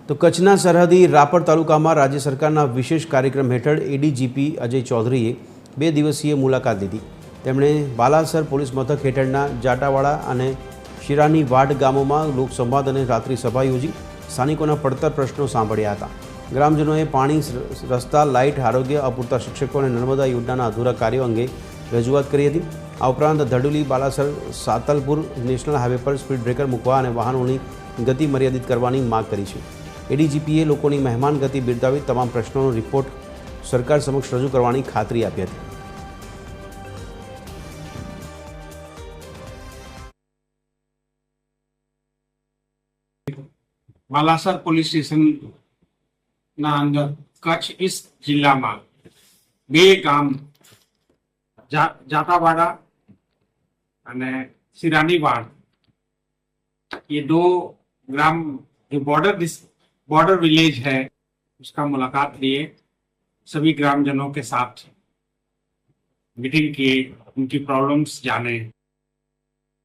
તો કચ્છના સરહદી રાપર તાલુકામાં રાજ્ય સરકારના વિશેષ કાર્યક્રમ હેઠળ એડીજીપી અજય ચૌધરીએ 2 દિવસીય મુલાકાત લીધી. તેમણે બાલાસર પોલીસ મથક હેઠળના જાટાવાડા અને શિરાની વાડ ગામોમાં લોકસંવાદ અને રાત્રિ સભા યોજી સ્થાનિકોના પડતર પ્રશ્નો સાંભળ્યા હતા. ગ્રામજનોએ પાણી, રસ્તા, લાઇટ, આરોગ્ય, અપૂરતા શિક્ષકો અને નર્મદા યોજનાના અધૂરા કાર્યો અંગે રજૂઆત કરી હતી. આ ઉપરાંત ધડુલી બાલાસર સાતલપુર નેશનલ હાઈવે પર સ્પીડ બ્રેકર મૂકવા અને વાહનોની ગતિ મર્યાદિત કરવાની માંગ કરી છે. એડીજીપીએ લોકોની મહેમાન ગતિ બિરદાવી તમામ પ્રશ્નોનો રિપોર્ટ સરકાર સમક્ષ રજૂ કરવાની ખાતરી આપી હતી. बालासर पुलिस स्टेशन ना अंदर कच्छ ईस्ट जिला में 2 गाम जाटावाड़ा અને सिरानीवाड़, ये 2 ग्राम जो बॉर्डर विलेज है उसका मुलाकात लिए, सभी ग्रामजनों के साथ मीटिंग किए, उनकी प्रॉब्लम्स जाने.